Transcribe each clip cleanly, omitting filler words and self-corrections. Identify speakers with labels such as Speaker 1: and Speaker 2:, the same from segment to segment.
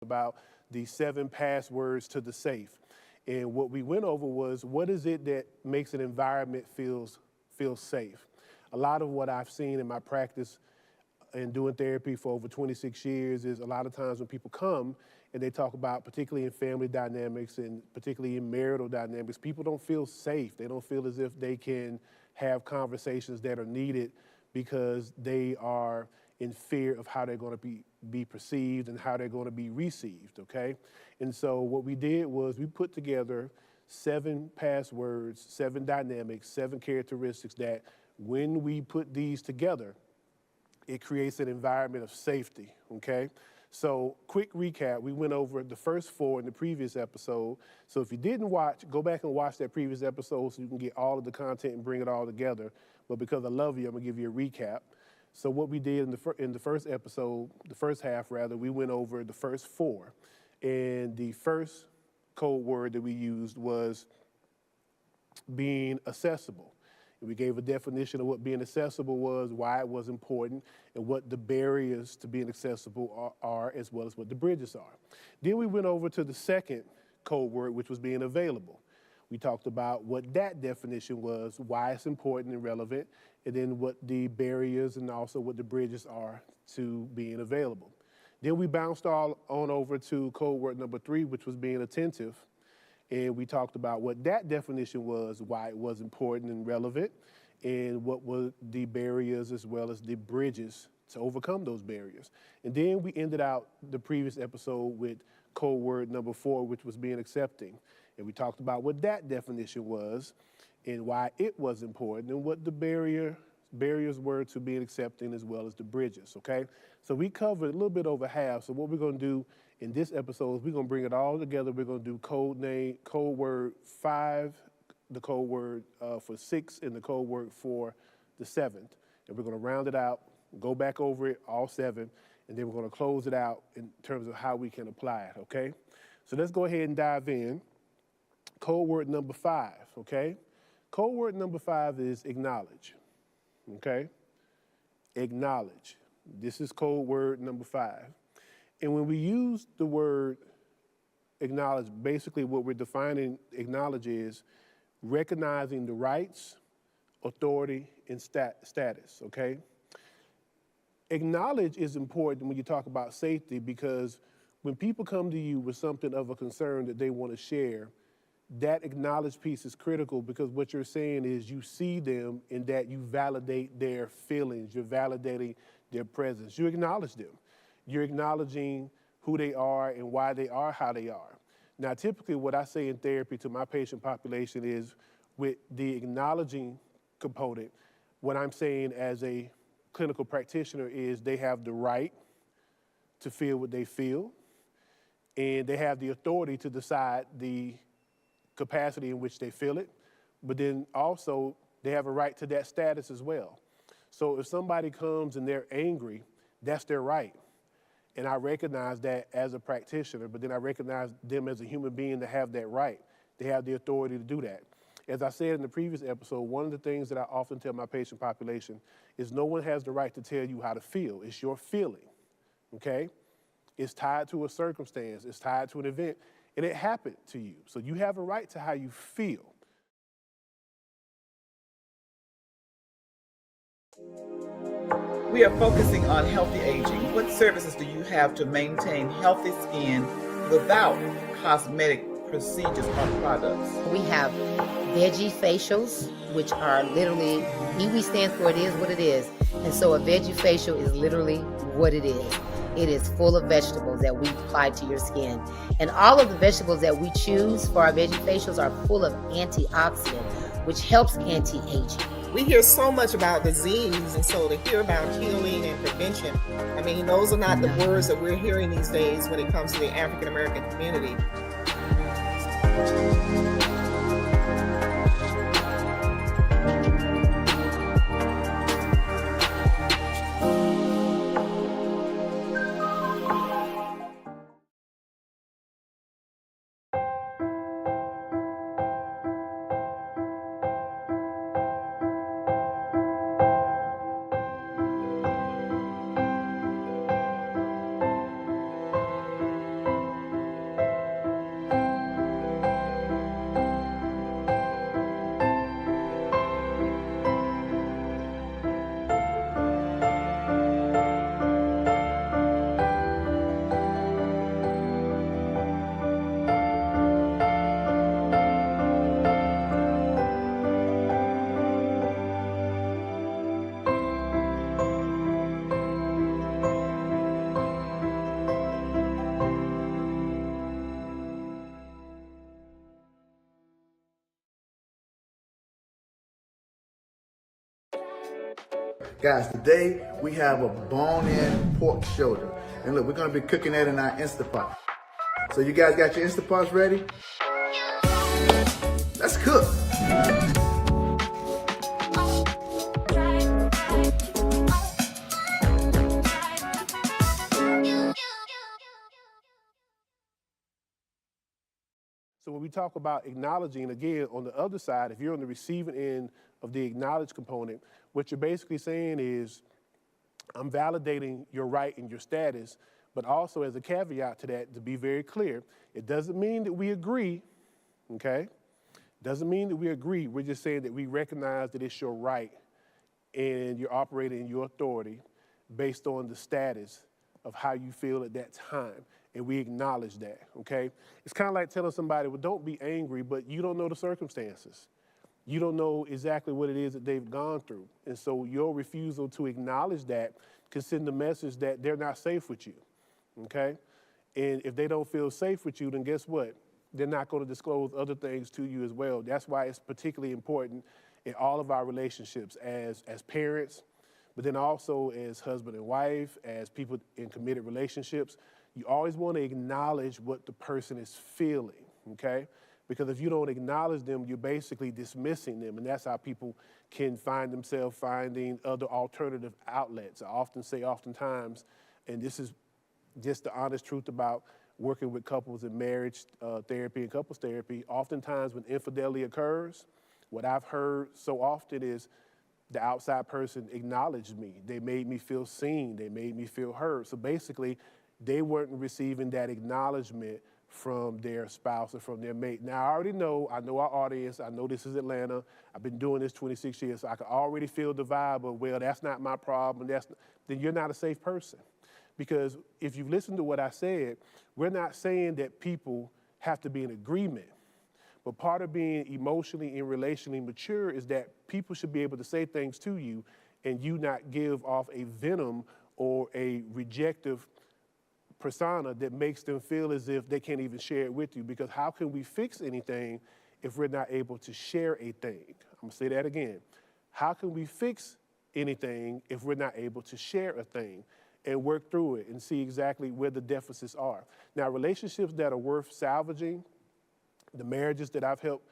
Speaker 1: about the 7 passwords to the safe. And what we went over was, what is it that makes an environment feel safe? A lot of what I've seen in my practice and doing therapy for over 26 years is a lot of times when people come and they talk about, particularly in family dynamics and particularly in marital dynamics, people don't feel safe. They don't feel as if they can have conversations that are needed because they are in fear of how they're going to be perceived and how they're going to be received, okay? And so what we did was we put together 7 passwords, 7 dynamics, 7 characteristics that when we put these together, it creates an environment of safety, okay? So quick recap, we went over the first 4 in the previous episode. So if you didn't watch, go back and watch that previous episode so you can get all of the content and bring it all together. But because I love you, I'm gonna give you a recap. So what we did in the first episode, the first half rather, we went over the first 4. And the first code word that we used was being accessible. And we gave a definition of what being accessible was, why it was important, and what the barriers to being accessible are, as well as what the bridges are. Then we went over to the second code word, which was being available. We talked about what that definition was, why it's important and relevant, and then what the barriers and also what the bridges are to being available. Then we bounced all on over to code word number 3, which was being attentive. And we talked about what that definition was, why it was important and relevant, and what were the barriers as well as the bridges to overcome those barriers. And then we ended out the previous episode with code word number 4, which was being accepting. And we talked about what that definition was and why it was important and what the barriers were to being accepting as well as the bridges, okay? So we covered a little bit over half. So what we're gonna do in this episode is we're gonna bring it all together. We're gonna do code word 5, the code word for 6, and the code word for the 7th. And we're gonna round it out, go back over it, all 7, and then we're gonna close it out in terms of how we can apply it, okay? So let's go ahead and dive in. Code word number 5, okay? Code word number 5 is acknowledge, okay? Acknowledge. This is code word number 5. And when we use the word acknowledge, basically what we're defining acknowledge is recognizing the rights, authority, and status, okay? Acknowledge is important when you talk about safety because when people come to you with something of a concern that they want to share, that acknowledge piece is critical because what you're saying is you see them and that you validate their feelings, you're validating their presence, you acknowledge them. You're acknowledging who they are and why they are how they are. Now, typically what I say in therapy to my patient population is with the acknowledging component, what I'm saying as a clinical practitioner is they have the right to feel what they feel and they have the authority to decide the capacity in which they feel it, but then also they have a right to that status as well. So if somebody comes and they're angry, that's their right. And I recognize that as a practitioner, but then I recognize them as a human being to have that right. They have the authority to do that. As I said in the previous episode, one of the things that I often tell my patient population is no one has the right to tell you how to feel. It's your feeling, okay? It's tied to a circumstance. It's tied to an event, and it happened to you. So you have a right to how you feel.
Speaker 2: We are focusing on healthy aging. What services do you have to maintain healthy skin without cosmetic procedures or products?
Speaker 3: We have Veggie Facials, which are literally, EWE stands for it is what it is. And so a Veggie Facial is literally what it is. It is full of vegetables that we apply to your skin. And all of the vegetables that we choose for our Veggie Facials are full of antioxidant, which helps anti-aging.
Speaker 4: We hear so much about disease, and so to hear about healing and prevention, I mean, those are not the words that we're hearing these days when it comes to the African American community.
Speaker 5: Guys, today we have a bone-in pork shoulder. And look, we're gonna be cooking that in our Instapot. So you guys got your Instapots ready? Let's cook.
Speaker 1: So when we talk about acknowledging, again, on the other side, if you're on the receiving end of the acknowledge component, what you're basically saying is, I'm validating your right and your status, but also as a caveat to that, to be very clear, it doesn't mean that we agree, okay? Doesn't mean that we agree. We're just saying that we recognize that it's your right and you're operating in your authority based on the status of how you feel at that time. And we acknowledge that, okay? It's kind of like telling somebody, well, don't be angry, but you don't know the circumstances. You don't know exactly what it is that they've gone through. And so your refusal to acknowledge that can send the message that they're not safe with you, okay? And if they don't feel safe with you, then guess what? They're not going to disclose other things to you as well. That's why it's particularly important in all of our relationships as parents, but then also as husband and wife, as people in committed relationships. You always want to acknowledge what the person is feeling, okay? Because if you don't acknowledge them, you're basically dismissing them, and that's how people can find themselves finding other alternative outlets. I often say oftentimes, and this is just the honest truth about working with couples in marriage therapy and couples therapy, oftentimes when infidelity occurs, what I've heard so often is the outside person acknowledged me. They made me feel seen. They made me feel heard. So basically, they weren't receiving that acknowledgement from their spouse or from their mate. Now, I know our audience, I know this is Atlanta, I've been doing this 26 years, so I can already feel the vibe of, well, that's not my problem, then you're not a safe person. Because if you've listened to what I said, we're not saying that people have to be in agreement, but part of being emotionally and relationally mature is that people should be able to say things to you and you not give off a venom or a rejective persona that makes them feel as if they can't even share it with you. Because how can we fix anything if we're not able to share a thing? I'm gonna say that again. How can we fix anything if we're not able to share a thing and work through it and see exactly where the deficits are? Now, relationships that are worth salvaging, the marriages that I've helped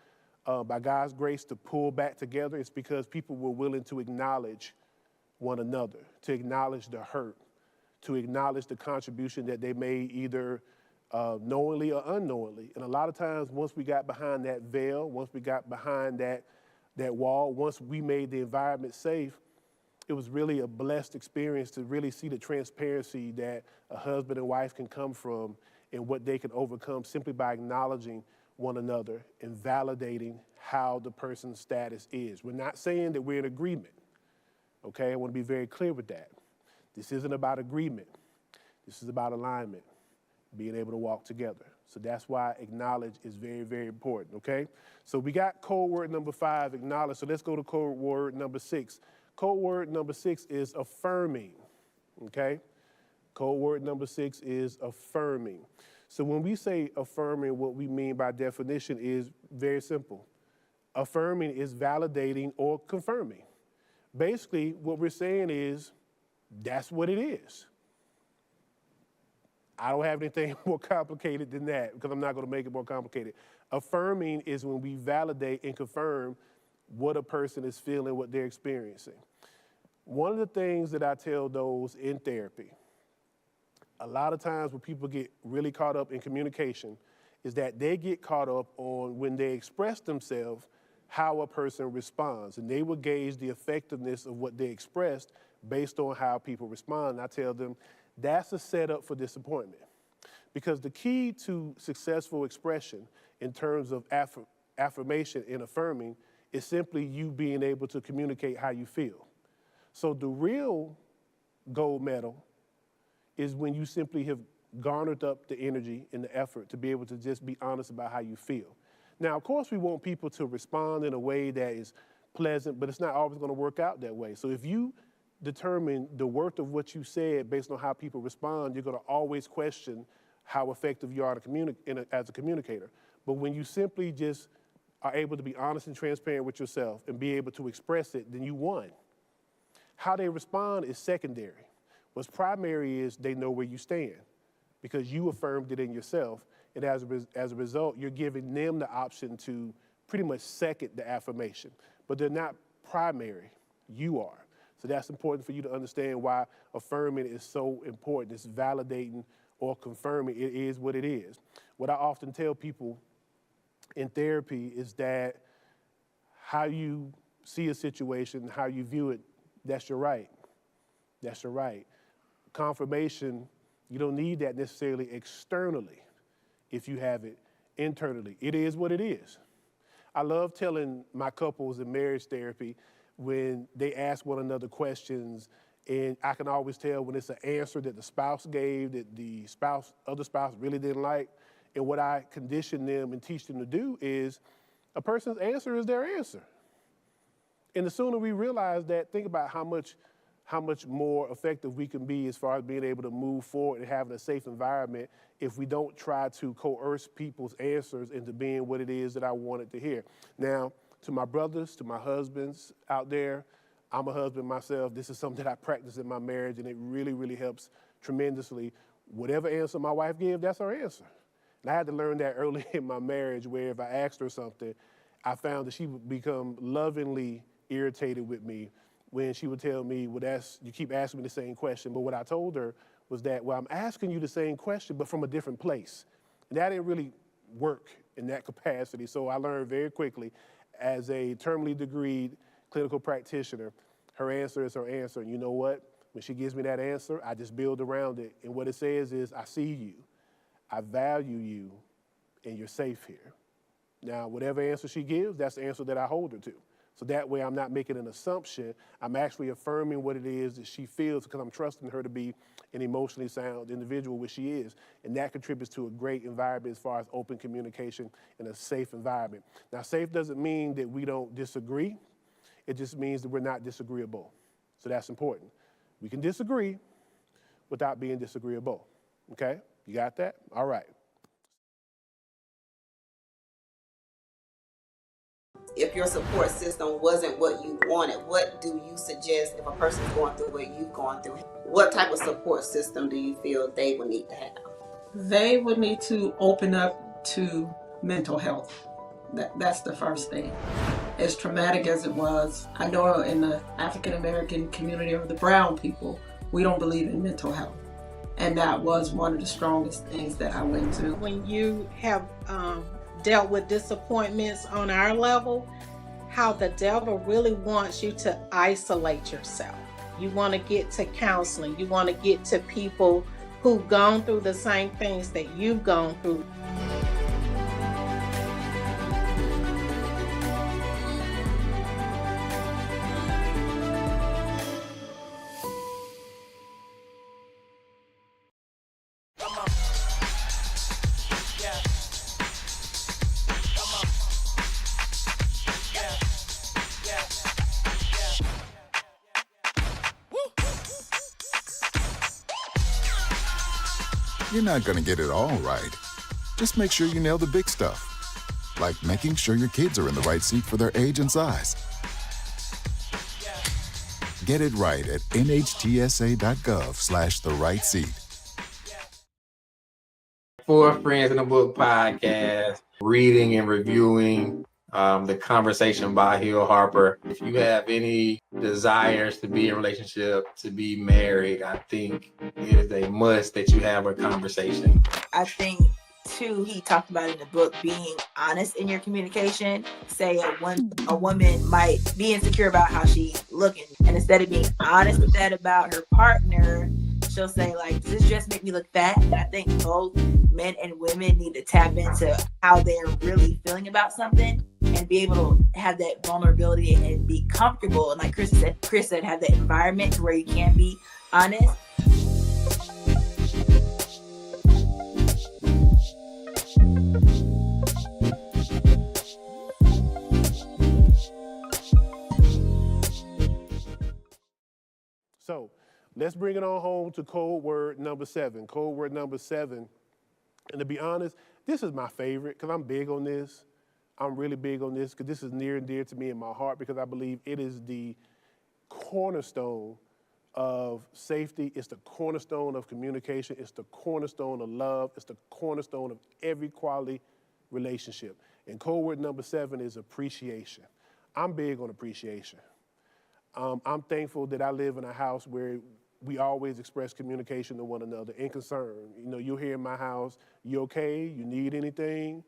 Speaker 1: by God's grace to pull back together, it's because people were willing to acknowledge one another, to acknowledge the hurt, to acknowledge the contribution that they made either knowingly or unknowingly. And a lot of times, once we got behind that veil, once we got behind that wall, once we made the environment safe, it was really a blessed experience to really see the transparency that a husband and wife can come from and what they can overcome simply by acknowledging one another and validating how the person's status is. We're not saying that we're in agreement, okay? I want to be very clear with that. This isn't about agreement. This is about alignment, being able to walk together. So that's why acknowledge is very, very important, okay? So we got code word number 5, acknowledge. So let's go to code word number 6. Code word number 6 is affirming, okay? Code word number 6 is affirming. So when we say affirming, what we mean by definition is very simple. Affirming is validating or confirming. Basically, what we're saying is, that's what it is. I don't have anything more complicated than that because I'm not going to make it more complicated. Affirming is when we validate and confirm what a person is feeling, what they're experiencing. One of the things that I tell those in therapy, a lot of times when people get really caught up in communication, is that they get caught up on when they express themselves, how a person responds. And they will gauge the effectiveness of what they expressed based on how people respond. And I tell them, that's a setup for disappointment. Because the key to successful expression in terms of affirmation and affirming is simply you being able to communicate how you feel. So the real gold medal is when you simply have garnered up the energy and the effort to be able to just be honest about how you feel. Now, of course, we want people to respond in a way that is pleasant, but it's not always going to work out that way. So if you determine the worth of what you said based on how people respond, you're going to always question how effective you are as a communicator. But when you simply just are able to be honest and transparent with yourself and be able to express it, then you won. How they respond is secondary. What's primary is they know where you stand because you affirmed it in yourself. And as a result, you're giving them the option to pretty much second the affirmation. But they're not primary. You are. So that's important for you to understand why affirming is so important. It's validating or confirming it is what it is. What I often tell people in therapy is that how you see a situation, how you view it, that's your right. That's your right. Confirmation, you don't need that necessarily externally if you have it internally. It is what it is. I love telling my couples in marriage therapy when they ask one another questions, and I can always tell when it's an answer that the spouse gave that the other spouse really didn't like. And what I condition them and teach them to do is a person's answer is their answer. And the sooner we realize that, think about how much more effective we can be as far as being able to move forward and having a safe environment if we don't try to coerce people's answers into being what it is that I wanted to hear. Now, to my brothers, to my husbands out there, I'm a husband myself. This is something that I practice in my marriage, and it really, really helps tremendously. Whatever answer my wife gives, that's her answer. And I had to learn that early in my marriage, where if I asked her something, I found that she would become lovingly irritated with me when she would tell me, well, you keep asking me the same question. But what I told her was that, well, I'm asking you the same question, but from a different place. And that didn't really work in that capacity. So I learned very quickly, as a terminally degreed clinical practitioner, her answer is her answer. And you know what? When she gives me that answer, I just build around it. And what it says is, I see you, I value you, and you're safe here. Now, whatever answer she gives, that's the answer that I hold her to. So that way I'm not making an assumption. I'm actually affirming what it is that she feels because I'm trusting her to be an emotionally sound individual, which she is. And that contributes to a great environment as far as open communication and a safe environment. Now, safe doesn't mean that we don't disagree. It just means that we're not disagreeable. So that's important. We can disagree without being disagreeable. Okay? You got that? All right.
Speaker 6: If your support system wasn't what you wanted, what do you suggest if a person's going through what you've gone through? What type of support system do you feel they would need to have?
Speaker 7: They would need to open up to mental health. That's the first thing. As traumatic as it was, I know in the African American community or the brown people, we don't believe in mental health. And that was one of the strongest things that I went to.
Speaker 8: When you have dealt with disappointments on our level, how the devil really wants you to isolate yourself. You want to get to counseling. You want to get to people who've gone through the same things that you've gone through.
Speaker 9: You're not going to get it all right. Just make sure you nail the big stuff, like making sure your kids are in the right seat for their age and size. Get it right at nhtsa.gov/the-right-seat.
Speaker 10: For Friends in the Book podcast, reading and reviewing the conversation by Hill Harper. If you have any desires to be in a relationship, to be married, I think it is a must that you have a conversation.
Speaker 11: I think, too, he talked about in the book being honest in your communication. Say a woman might be insecure about how she's looking, and instead of being honest with that about her partner, she'll say, like, does this dress make me look fat? And I think both men and women need to tap into how they're really feeling about something and be able to have that vulnerability and be comfortable. And like Chris said, have that environment where you can be honest.
Speaker 1: So let's bring it on home to code word number 7. Code word number 7. And to be honest, this is my favorite because I'm big on this. I'm really big on this because this is near and dear to me in my heart because I believe it is the cornerstone of safety. It's the cornerstone of communication. It's the cornerstone of love. It's the cornerstone of every quality relationship. And code word number 7 is appreciation. I'm big on appreciation. I'm thankful that I live in a house where we always express communication to one another and concern. You know, you're here in my house, you okay? You need anything?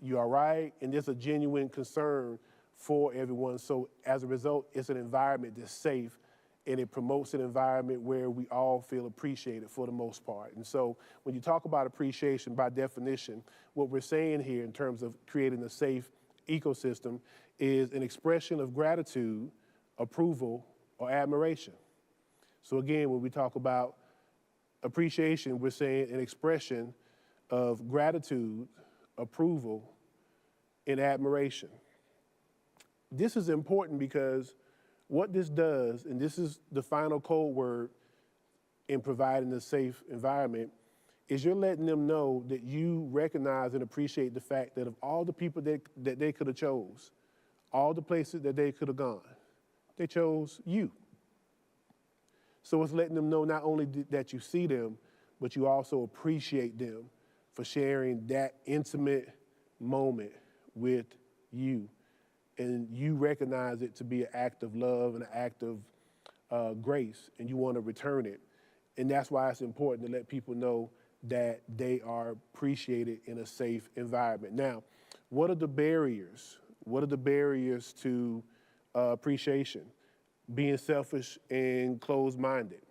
Speaker 1: You all right? And there's a genuine concern for everyone. So as a result, it's an environment that's safe, and it promotes an environment where we all feel appreciated for the most part. And so when you talk about appreciation, by definition, what we're saying here in terms of creating a safe ecosystem is an expression of gratitude, approval, or admiration. So again, when we talk about appreciation, we're saying an expression of gratitude, approval, and admiration. This is important because what this does, and this is the final code word in providing a safe environment, is you're letting them know that you recognize and appreciate the fact that of all the people that they could have chose, all the places that they could have gone, they chose you. So it's letting them know not only that you see them, but you also appreciate them for sharing that intimate moment with you. And you recognize it to be an act of love and an act of grace, and you want to return it. And that's why it's important to let people know that they are appreciated in a safe environment. Now, what are the barriers? What are the barriers to appreciation? Being selfish and closed-minded.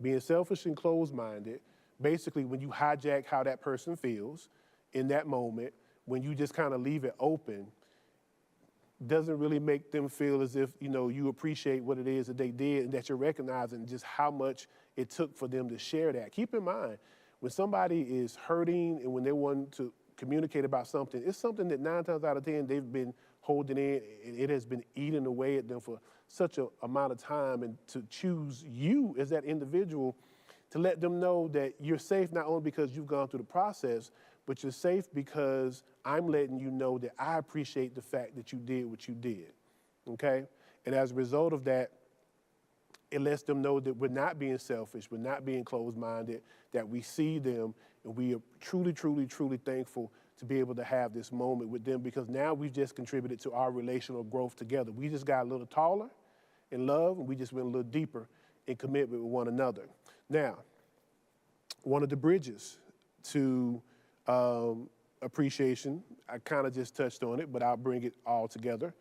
Speaker 1: Being selfish and closed-minded, basically when you hijack how that person feels in that moment, when you just kind of leave it open, doesn't really make them feel as if, you know, you appreciate what it is that they did and that you're recognizing just how much it took for them to share that. Keep in mind, when somebody is hurting and when they want to communicate about something, it's something that 9 times out of 10 they've been holding in, and it has been eating away at them for such an amount of time. And to choose you as that individual to let them know that you're safe not only because you've gone through the process, but you're safe because I'm letting you know that I appreciate the fact that you did what you did, okay? And as a result of that, it lets them know that we're not being selfish, we're not being closed-minded, that we see them, and we are truly, truly, truly thankful to be able to have this moment with them, because now we've just contributed to our relational growth together. We just got a little taller in love, and we just went a little deeper in commitment with one another. Now, one of the bridges to appreciation, I kind of just touched on it, but I'll bring it all together.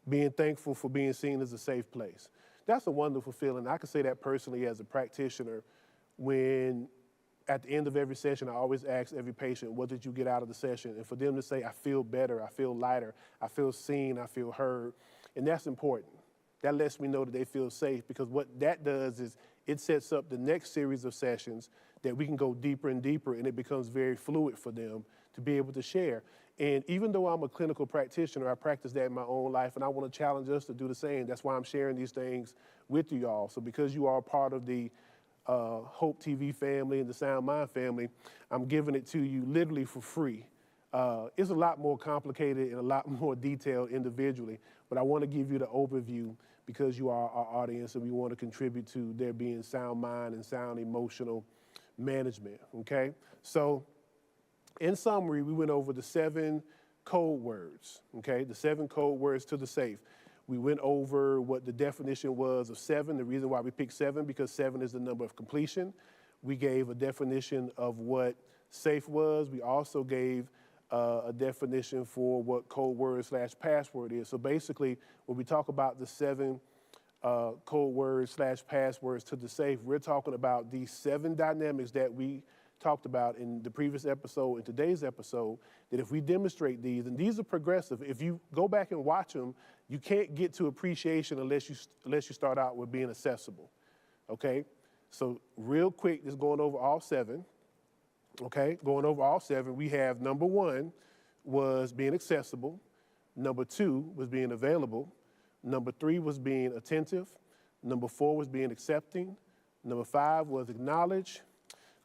Speaker 1: Being thankful for being seen as a safe place. That's a wonderful feeling. I can say that personally as a practitioner. When at the end of every session, I always ask every patient, what did you get out of the session? And for them to say, I feel better, I feel lighter, I feel seen, I feel heard. And that's important. That lets me know that they feel safe, because what that does is it sets up the next series of sessions that we can go deeper and deeper, and it becomes very fluid for them to be able to share. And even though I'm a clinical practitioner, I practice that in my own life, and I want to challenge us to do the same. That's why I'm sharing these things with you all. So because you are part of the Hope TV family and the Sound Mind family, I'm giving it to you literally for free. It's a lot more complicated and a lot more detailed individually, but I want to give you the overview because you are our audience and we want to contribute to there being sound mind and sound emotional management, okay? So in summary, we went over the 7 code words, okay? The 7 code words to the safe. We went over what the definition was of 7, the reason why we picked 7, because 7 is the number of completion. We gave a definition of what safe was. We also gave a definition for what code word / password is. So basically, when we talk about the 7 code words / passwords to the safe, we're talking about these 7 dynamics that we talked about in the previous episode and today's episode, that if we demonstrate these, and these are progressive, if you go back and watch them, you can't get to appreciation unless you start out with being accessible, okay? So real quick, just going over all 7, okay? Going over all 7, we have number 1 was being accessible, number 2 was being available, number 3 was being attentive, number 4 was being accepting, number 5 was acknowledge,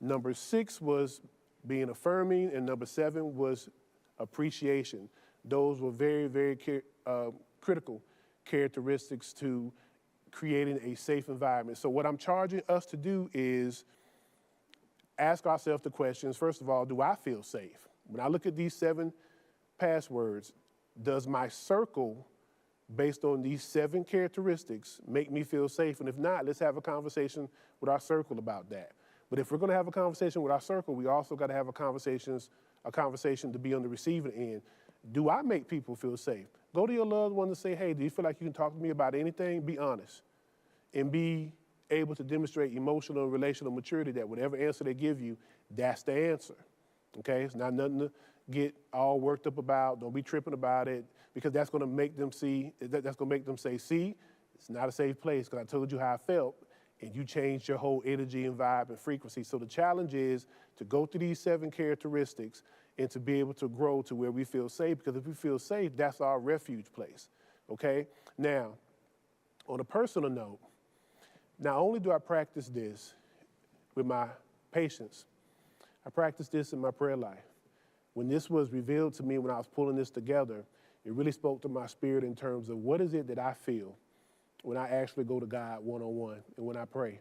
Speaker 1: number 6 was being affirming, and number 7 was appreciation. Those were very, very critical characteristics to creating a safe environment. So what I'm charging us to do is ask ourselves the questions. First of all, do I feel safe? When I look at these 7 passwords, does my circle, based on these 7 characteristics, make me feel safe? And if not, let's have a conversation with our circle about that. But if we're going to have a conversation with our circle, we also got to have a conversation to be on the receiving end. Do I make people feel safe? Go to your loved one and say, hey, do you feel like you can talk to me about anything? Be honest. And be able to demonstrate emotional and relational maturity that whatever answer they give you, that's the answer. Okay? It's not nothing to get all worked up about. Don't be tripping about it, because that's going to make them say, see, it's not a safe place because I told you how I felt, and you changed your whole energy and vibe and frequency. So the challenge is to go through these 7 characteristics and to be able to grow to where we feel safe, because if we feel safe, that's our refuge place, okay? Now, on a personal note, not only do I practice this with my patients, I practice this in my prayer life. When this was revealed to me when I was pulling this together, it really spoke to my spirit in terms of what is it that I feel when I actually go to God one-on-one and when I pray.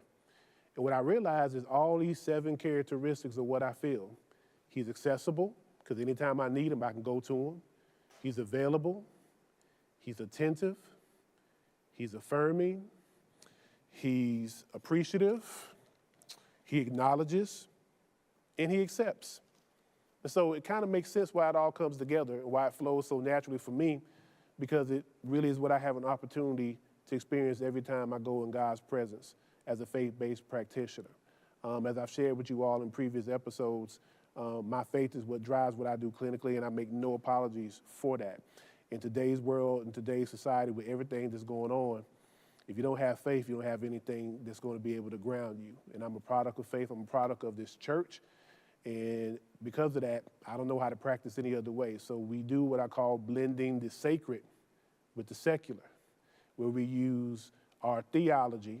Speaker 1: And what I realized is all these 7 characteristics of what I feel. He's accessible, because anytime I need him, I can go to him. He's available. He's attentive. He's affirming. He's appreciative. He acknowledges. And he accepts. And so it kind of makes sense why it all comes together and why it flows so naturally for me, because it really is what I have an opportunity to experience every time I go in God's presence as a faith-based practitioner. As I've shared with you all in previous episodes, my faith is what drives what I do clinically, and I make no apologies for that. In today's world, in today's society, with everything that's going on, if you don't have faith, you don't have anything that's going to be able to ground you. And I'm a product of faith. I'm a product of this church. And because of that, I don't know how to practice any other way. So we do what I call blending the sacred with the secular, where we use our theology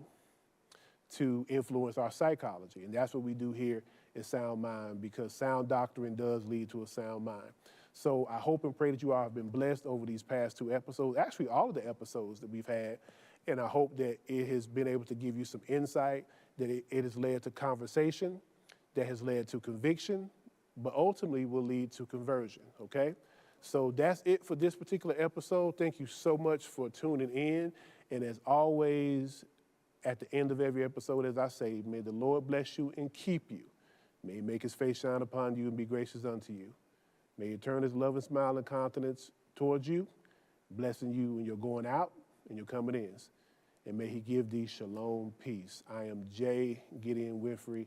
Speaker 1: to influence our psychology. And that's what we do here in Sound Mind, because sound doctrine does lead to a sound mind. So I hope and pray that you all have been blessed over these past 2 episodes, actually all of the episodes that we've had. And I hope that it has been able to give you some insight, that it has led to conversation, that has led to conviction, but ultimately will lead to conversion, okay? So that's it for this particular episode. Thank you so much for tuning in. And as always, at the end of every episode, as I say, may the Lord bless you and keep you. May he make his face shine upon you and be gracious unto you. May he turn his love and smile and countenance towards you, blessing you when you're going out and you're coming in. And may he give thee shalom peace. I am Jay Gideon Winfrey,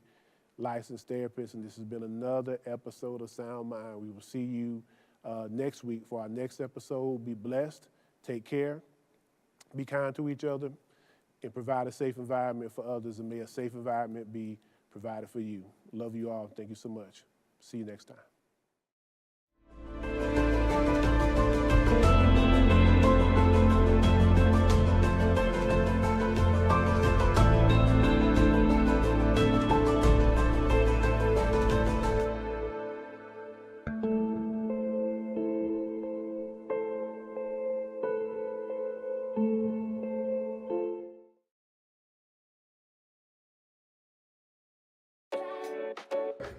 Speaker 1: licensed therapist, and this has been another episode of Sound Mind. We will see you next week for our next episode. Be blessed, take care, be kind to each other, and provide a safe environment for others, and may a safe environment be provided for you. Love you all. Thank you so much. See you next time.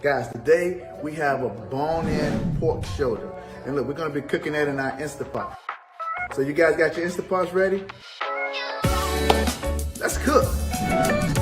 Speaker 5: Guys, today we have a bone-in pork shoulder. And look, we're gonna be cooking that in our Instapot. So you guys got your Instapots ready? Let's cook.